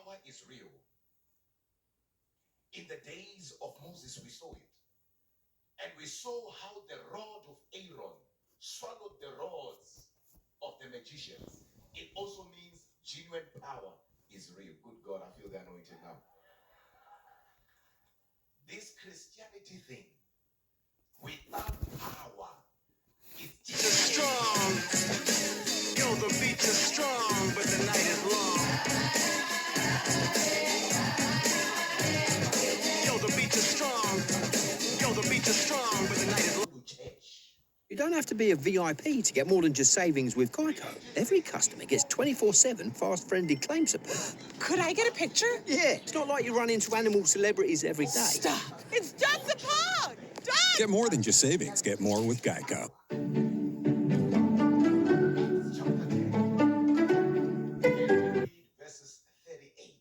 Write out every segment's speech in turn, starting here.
power is real. In the days of Moses, we saw it. And we saw how the rod of Aaron swallowed the rods of the magicians. It also means genuine power is real. Good God, I feel the anointing now. This Christianity thing, without power, it's strong. Yo, the beat is strong, but the night is long. Yo, the beat is strong. Yo, the beat is strong, but the night is long. You don't have to be a VIP to get more than just savings with Geico. Every customer gets 24/7 fast-friendly claim support. Could I get a picture? Yeah, it's not like you run into animal celebrities every day. Stop. It's just a pug. Done. Get more than just savings. Get more with Geico. Verses 38.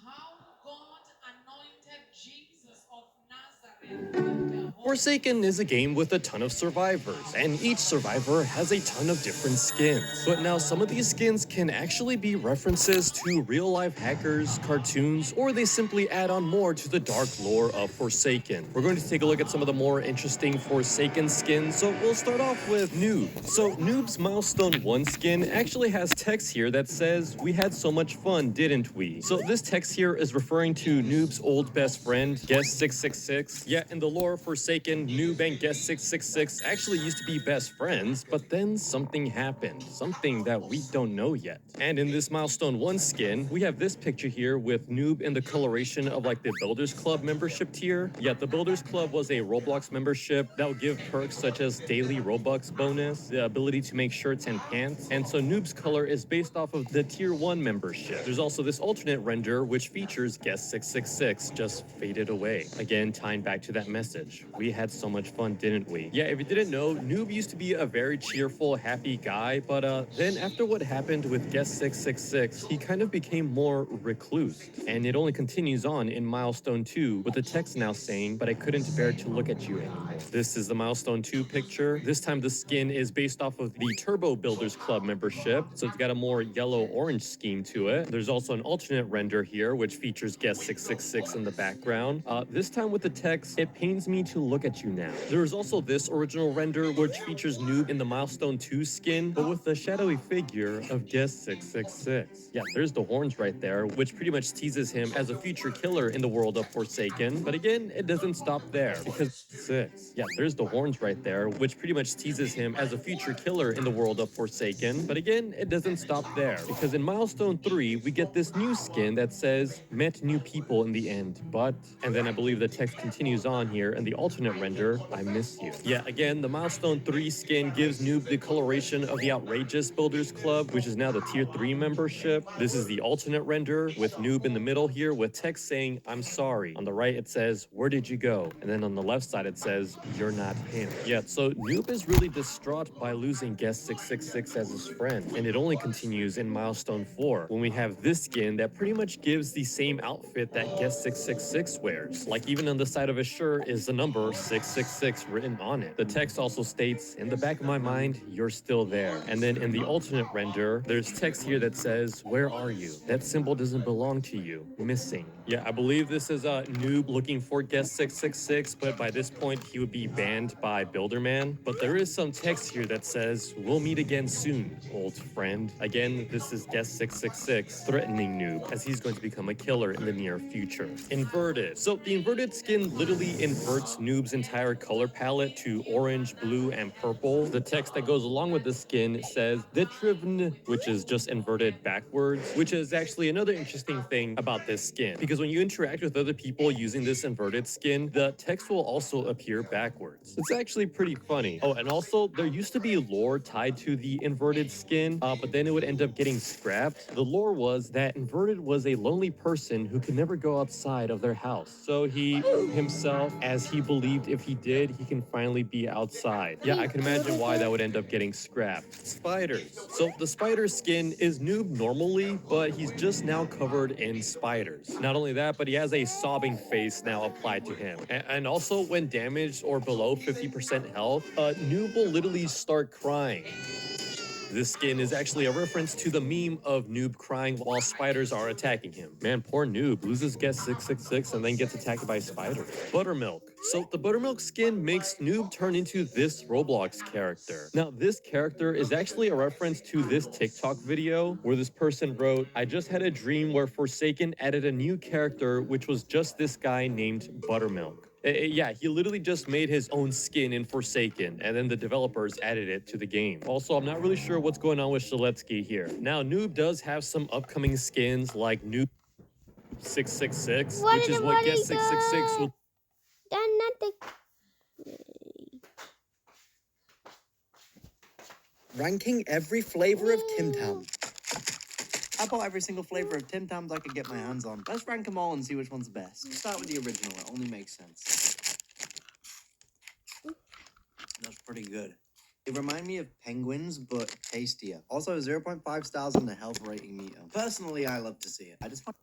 How God anointed Jesus of Nazareth. Forsaken is a game with a ton of survivors, and each survivor has a ton of different skins. But now some of these skins can actually be references to real-life hackers, cartoons, or they simply add on more to the dark lore of Forsaken. We're going to take a look at some of the more interesting Forsaken skins, so we'll start off with Noob. So Noob's Milestone 1 skin actually has text here that says, "We had so much fun, didn't we?" So this text here is referring to Noob's old best friend, Guest 666. Yeah, in the lore, Forsaken, Noob and Guest 666 actually used to be best friends, but then something happened, something that we don't know yet. And in this Milestone 1 skin, we have this picture here with Noob in the coloration of like the Builders Club membership tier. Yeah, the Builders Club was a Roblox membership that would give perks such as daily Robux bonus, the ability to make shirts and pants, and so Noob's color is based off of the tier 1 membership. There's also this alternate render which features Guest 666 just faded away. Again, tying back to that message. We had so much fun, didn't we? Yeah, if you didn't know, Noob used to be a very cheerful, happy guy, but then after what happened with Guest 666, he kind of became more recluse. And it only continues on in Milestone 2, with the text now saying, "But I couldn't bear to look at you anymore." This is the Milestone 2 picture. This time the skin is based off of the Turbo Builders Club membership, so it's got a more yellow-orange scheme to it. There's also an alternate render here, which features Guest 666 in the background. This time with the text, "It pains me to look at you now." There is also this original render which features Noob in the Milestone 2 skin, but with the shadowy figure of Guest 666. Yeah, there's the horns right there, which pretty much teases him as a future killer in the world of Forsaken. But again, it doesn't stop there, because 6. Yeah, there's the horns right there, which pretty much teases him as a future killer in the world of Forsaken. But again, it doesn't stop there, because in Milestone 3, we get this new skin that says, "Met new people in the end, but..." And then I believe the text continues on here, and the alternate render, "I miss you." Yeah, again, the Milestone 3 skin gives Noob the coloration of the Outrageous Builders Club, which is now the Tier 3 membership. This is the alternate render with Noob in the middle here with text saying, "I'm sorry." On the right, it says, "Where did you go?" And then on the left side, it says, "You're not him." Yeah, so Noob is really distraught by losing Guest 666 as his friend. And it only continues in Milestone 4, when we have this skin that pretty much gives the same outfit that Guest 666 wears. Like even on the side of his shirt is the number 666 written on it. The text also states, "In the back of my mind, you're still there." And then in the alternate render, there's text here that says, "Where are you? That symbol doesn't belong to you. Missing." Yeah, I believe this is a Noob looking for Guest 666, but by this point, he would be banned by Builderman. But there is some text here that says, "We'll meet again soon, old friend." Again, this is Guest 666 threatening Noob, as he's going to become a killer in the near future. Inverted. So the inverted skin literally inverts Noob's entire color palette to orange, blue, and purple. The text that goes along with the skin says Detrivn, which is just inverted backwards, which is actually another interesting thing about this skin, because when you interact with other people using this inverted skin, the text will also appear backwards. It's actually pretty funny. Oh, and also, there used to be lore tied to the inverted skin, but then it would end up getting scrapped. The lore was that inverted was a lonely person who could never go outside of their house. So he himself, as he believed if he did, he can finally be outside. Yeah, I can imagine why that would end up getting scrapped. Spiders. So the spider skin is Noob normally, but he's just now covered in spiders. Not only that, but he has a sobbing face now applied to him. And also, when damaged or below 50% health, Noob will literally start crying. This skin is actually a reference to the meme of Noob crying while spiders are attacking him. Man, poor Noob loses guess 666 and then gets attacked by spiders. Buttermilk. So the Buttermilk skin makes Noob turn into this Roblox character. Now, this character is actually a reference to this TikTok video where this person wrote, "I just had a dream where Forsaken added a new character, which was just this guy named Buttermilk." Yeah, he literally just made his own skin in Forsaken, and then the developers added it to the game. Also, I'm not really sure what's going on with Shaletsky here. Now, Noob does have some upcoming skins like Noob 666, which is what Guess 666 will... Ranking every flavor of Tim Tam. I bought every single flavor of Tim Tams I could get my hands on. Let's rank them all and see which one's the best. Start with the original, it only makes sense. That's pretty good. They remind me of penguins, but tastier. Also, 0.5 stars on the health rating meter. Personally, I love to see it. I just want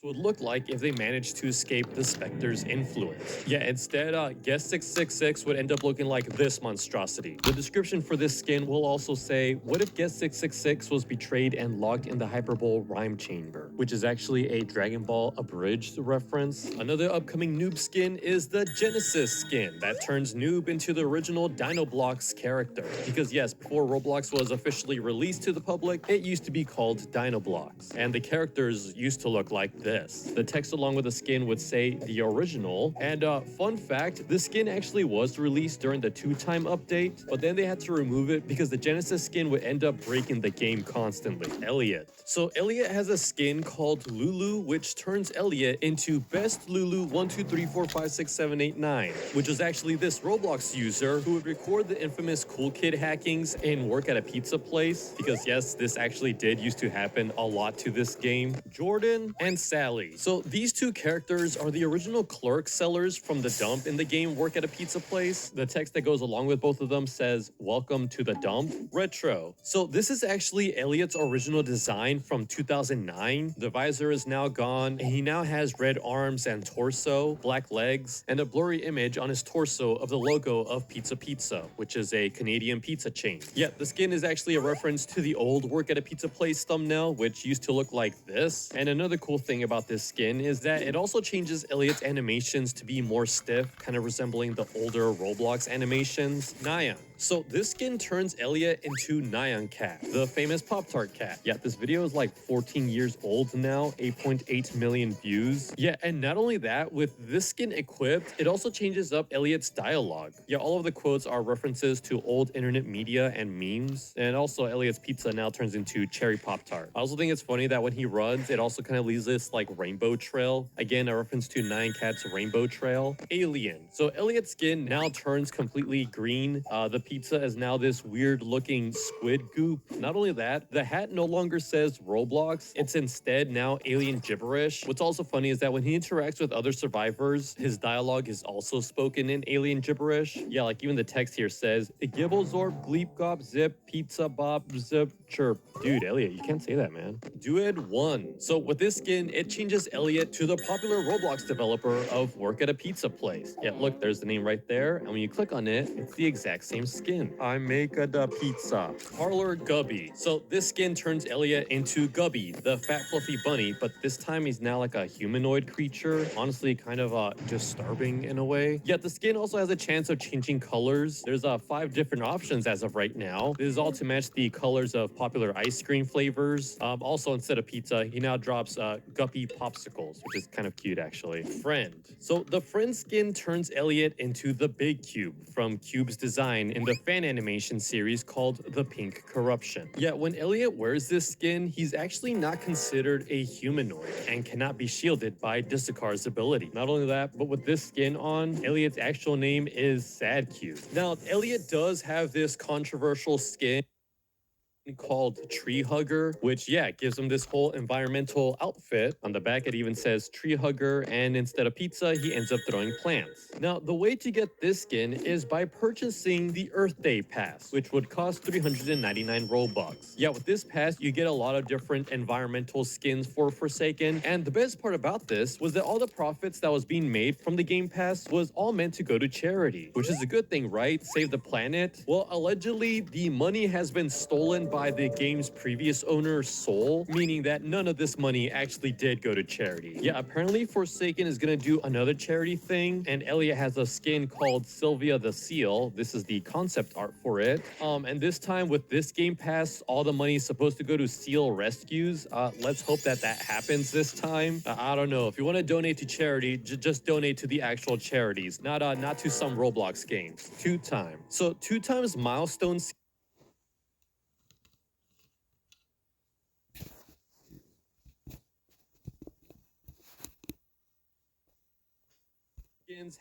would look like if they managed to escape the Spectre's influence. Yeah, instead, Guess 666 would end up looking like this monstrosity. The description for this skin will also say, what if Guess 666 was betrayed and locked in the Hyperbole Rhyme Chamber, which is actually a Dragon Ball abridged reference. Another upcoming Noob skin is the Genesis skin that turns Noob into the original Dinoblocks character. Because yes, before Roblox was officially released to the public, it used to be called Dinoblocks, and the characters used to look like this. The text along with the skin would say the original, and fun fact, the skin actually was released during the 2-time update, but then they had to remove it because the Genesis skin would end up breaking the game constantly. Elliot. So Elliot has a skin called Lulu, which turns Elliot into Best Lulu 123456789, which was actually this Roblox user who would record the infamous Cool Kid hackings and work at a pizza place, because yes, this actually did used to happen a lot to this game. Jordan and Sally. So these two characters are the original clerk sellers from the dump in the game Work at a Pizza Place. The text that goes along with both of them says, "Welcome to the dump." Retro. So this is actually Elliot's original design from 2009. The visor is now gone, and he now has red arms and torso, black legs, and a blurry image on his torso of the logo of Pizza Pizza, which is a Canadian pizza chain. Yeah, the skin is actually a reference to the old Work at a Pizza Place thumbnail, which used to look like this. And another cool thing about this skin is that it also changes Elliot's animations to be more stiff, kind of resembling the older Roblox animations. Nyan. So this skin turns Elliot into Nyan Cat, the famous Pop-Tart cat. Yeah, this video is like 14 years old now, 8.8 million views. Yeah, and not only that, with this skin equipped, it also changes up Elliot's dialogue. Yeah, all of the quotes are references to old internet media and memes. And also Elliot's pizza now turns into Cherry Pop-Tart. I also think it's funny that when he runs, it also kind of leaves this like rainbow trail. Again, a reference to Nyan Cat's rainbow trail. Alien. So Elliot's skin now turns completely green. The pizza is now this weird looking squid goop. Not only that, the hat no longer says Roblox. It's instead now alien gibberish. What's also funny is that when he interacts with other survivors, his dialogue is also spoken in alien gibberish. Yeah, like even the text here says, Gibble Zorp, Gleep Gop, Zip, Pizza Bop, Zip, Chirp. Dude, Elliot, you can't say that, man. Duet 1. So with this skin, it changes Elliot to the popular Roblox developer of Work at a Pizza Place. Yeah, look, there's the name right there. And when you click on it, it's the exact same skin. I make a da pizza. Parlor Gubby. So this skin turns Elliot into Gubby, the fat fluffy bunny, but this time he's now like a humanoid creature. Honestly, kind of disturbing in a way. Yet the skin also has a chance of changing colors. There's 5 different options as of right now. This is all to match the colors of popular ice cream flavors. Also, instead of pizza, he now drops Guppy popsicles, which is kind of cute actually. Friend. So the friend skin turns Elliot into the Big Cube from Cube's design in the fan animation series called The Pink Corruption. Yet when Elliot wears this skin, he's actually not considered a humanoid and cannot be shielded by Dissakar's ability. Not only that, but with this skin on, Elliot's actual name is Sad Cube. Now, Elliot does have this controversial skin called Tree Hugger, which, yeah, gives him this whole environmental outfit. On the back, it even says Tree Hugger, and instead of pizza, he ends up throwing plants. Now, the way to get this skin is by purchasing the Earth Day Pass, which would cost 399 Robux. Yeah, with this pass, you get a lot of different environmental skins for Forsaken, and the best part about this was that all the profits that was being made from the Game Pass was all meant to go to charity, which is a good thing, right? Save the planet. Well, allegedly, the money has been stolen by the game's previous owner, Soul, meaning that none of this money actually did go to charity. Yeah, apparently Forsaken is gonna do another charity thing, and Elliot has a skin called Sylvia the Seal. This is the concept art for it. And this time with this Game Pass, all the money is supposed to go to seal rescues. Let's hope that that happens this time. I don't know. If you want to donate to charity, just donate to the actual charities, not to some Roblox games. 2-time. So 2-time's milestone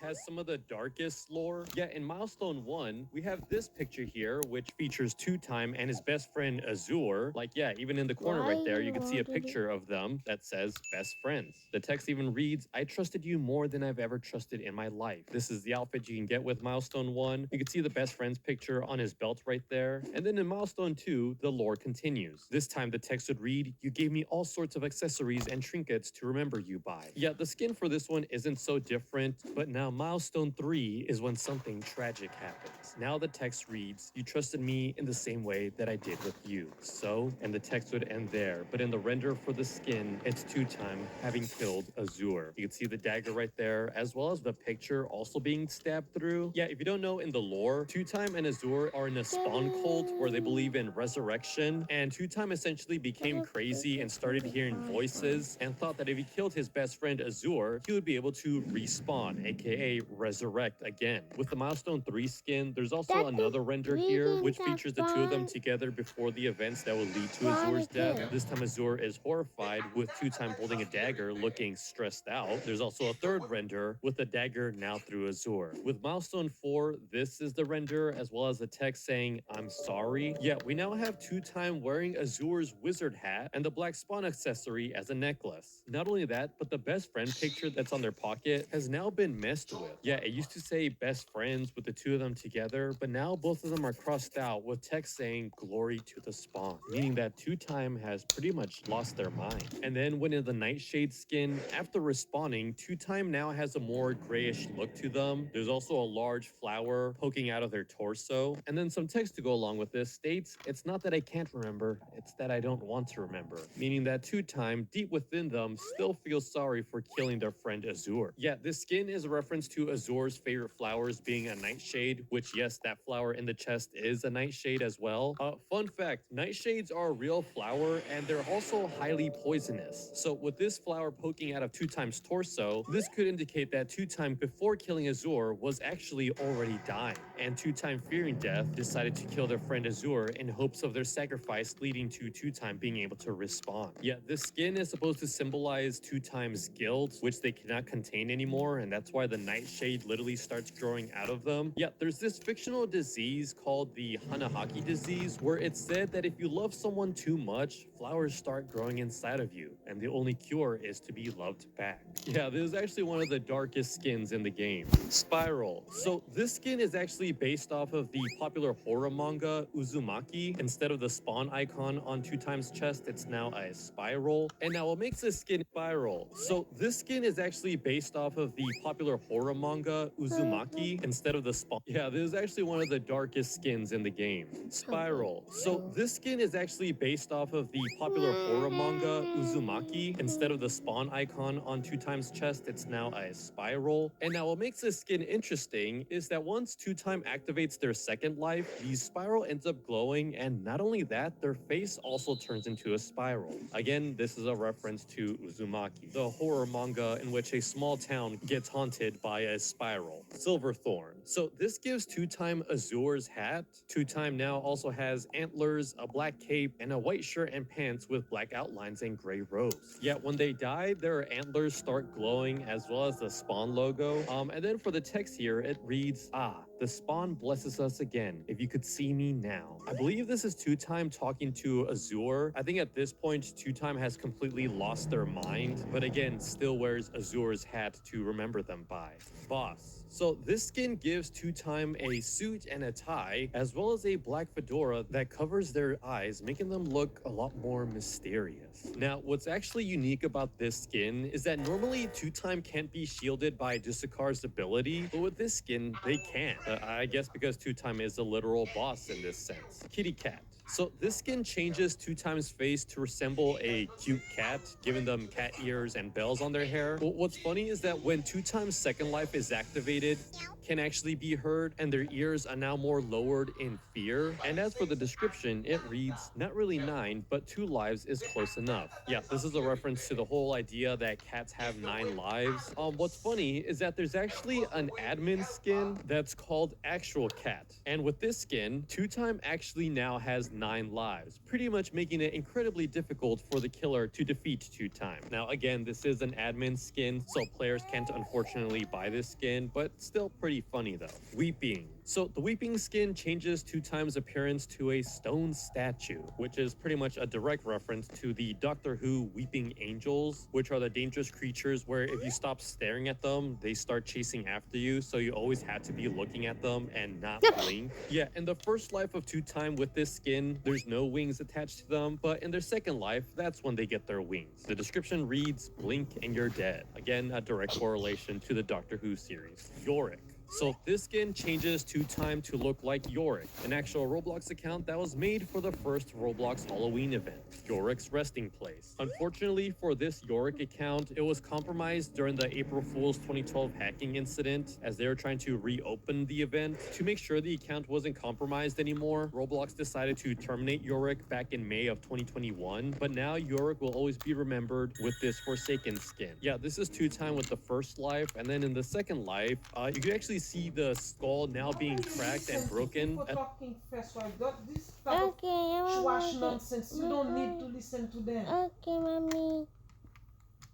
has some of the darkest lore. Yeah, in Milestone 1, we have this picture here, which features 2-time and his best friend Azure. Like, yeah, even in the corner right there, you can see a picture of them that says best friends. The text even reads, "I trusted you more than I've ever trusted in my life." This is the outfit you can get with Milestone 1. You can see the best friends picture on his belt right there. And then in Milestone 2, the lore continues. This time the text would read, "You gave me all sorts of accessories and trinkets to remember you by." Yeah, the skin for this one isn't so different, but now Milestone 3 is when something tragic happens. Now the text reads, "You trusted me in the same way that I did with you." So, and the text would end there. But in the render for the skin, it's 2-time having killed Azure. You can see the dagger right there, as well as the picture also being stabbed through. Yeah, if you don't know in the lore, 2-time and Azure are in a spawn cult where they believe in resurrection. And 2-time essentially became crazy and started hearing voices and thought that if he killed his best friend Azure, he would be able to respawn, aka resurrect again. With the Milestone 3 skin, there's also another render here, which features the two of them together before the events that will lead to Azure's death. This time Azure is horrified, with 2-time holding a dagger, looking stressed out. There's also a third render with a dagger now through Azure. With Milestone 4, this is the render, as well as the text saying, "I'm sorry." Yeah, we now have 2-time wearing Azure's wizard hat and the black spawn accessory as a necklace. Not only that, but the best friend picture that's on their pocket has now been messed with. Yeah, it used to say best friends with the two of them together, but now both of them are crossed out with text saying "glory to the spawn," meaning that 2-time has pretty much lost their mind. And then when in the Nightshade skin, after respawning, 2-time now has a more grayish look to them. There's also a large flower poking out of their torso. And then some text to go along with this states, "It's not that I can't remember, it's that I don't want to remember," meaning that 2-time, deep within them, still feels sorry for killing their friend Azure. Yeah, this skin is a reference to Azure's favorite flowers being a nightshade, which, yes, that flower in the chest is a nightshade as well. Fun fact, nightshades are a real flower and they're also highly poisonous. So with this flower poking out of 2-time's torso, this could indicate that 2-time, before killing Azure, was actually already dying. And 2-time, fearing death, decided to kill their friend Azure in hopes of their sacrifice leading to 2-time being able to respawn. Yeah, this skin is supposed to symbolize 2-time's guilt, which they cannot contain anymore, and that's why the nightshade literally starts growing out of them. Yeah, there's this fictional disease called the Hanahaki disease, where it's said that if you love someone too much, flowers start growing inside of you, and the only cure is to be loved back. Yeah, this is actually one of the darkest skins in the game. Spiral. So this skin is actually based off of the popular horror manga Uzumaki. Instead of the spawn icon on 2-time's chest, it's now a spiral. And now what makes this skin spiral? So this skin is actually based off of the popular horror manga Uzumaki. Instead of the spawn. Yeah, this is actually one of the darkest skins in the game. Spiral. So this skin is actually based off of the popular horror manga Uzumaki. Instead of the spawn icon on 2-time's chest, it's now a spiral. And now what makes this skin interesting is that once 2-time activates their second life, the spiral ends up glowing, and not only that, their face also turns into a spiral. Again, this is a reference to Uzumaki, the horror manga in which a small town gets haunted by a spiral. Silverthorn. So this gives 2-time Azure's hat. 2-time now also has antlers, a black cape, and a white shirt and pants with black outlines and gray robes. Yet when they die, their antlers start glowing, as well as the spawn logo. And then for the text here, it reads, "Ah, The spawn blesses us again. If you could see me now. I believe this is Two-Time talking to Azure. I think at this point, Two-Time has completely lost their mind, but again, still wears Azure's hat to remember them by. Boss. So this skin gives Two-Time a suit and a tie, as well as a black fedora that covers their eyes, making them look a lot more mysterious. Now, what's actually unique about this skin is that normally Two-Time can't be shielded by Dusakar's ability, but with this skin, they can. I guess because Two-Time is a literal boss in this sense. Kitty Cat. So this skin changes Two-Time's face to resemble a cute cat, giving them cat ears and bells on their hair. But what's funny is that when Two-Time's second life is activated, can actually be heard, and their ears are now more lowered in fear. And as for the description, it reads, not really 9, but 2 lives is close enough. Yeah, this is a reference to the whole idea that cats have 9 lives. What's funny is that there's actually an admin skin that's called Actual Cat. And with this skin, Two-Time actually now has 9 lives, pretty much making it incredibly difficult for the killer to defeat Two-Time. Now, again, this is an admin skin, so players can't unfortunately buy this skin, but still pretty funny though. Weeping. So the Weeping skin changes Two-Time's appearance to a stone statue, which is pretty much a direct reference to the Doctor Who Weeping Angels, which are the dangerous creatures where if you stop staring at them, they start chasing after you, so you always had to be looking at them and not blink. Yeah, in the first life of Two-Time with this skin, there's no wings attached to them, but in their second life, that's when they get their wings. The description reads, blink and you're dead. Again, a direct correlation to the Doctor Who series. Yorick. So this skin changes Two-Time to look like Yorick, an actual Roblox account that was made for the first Roblox Halloween event, Yorick's Resting Place. Unfortunately for this Yorick account, it was compromised during the April Fool's 2012 hacking incident as they were trying to reopen the event. To make sure the account wasn't compromised anymore, Roblox decided to terminate Yorick back in May of 2021, but now Yorick will always be remembered with this Forsaken skin. Yeah, this is Two-Time with the first life, and then in the second life, you can actually see the skull now being cracked and broken. People talking first, so I got this type of swash nonsense. You don't need to listen to them. Okay, mommy.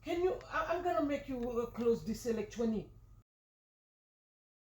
Can you? I'm gonna make you close this electronic.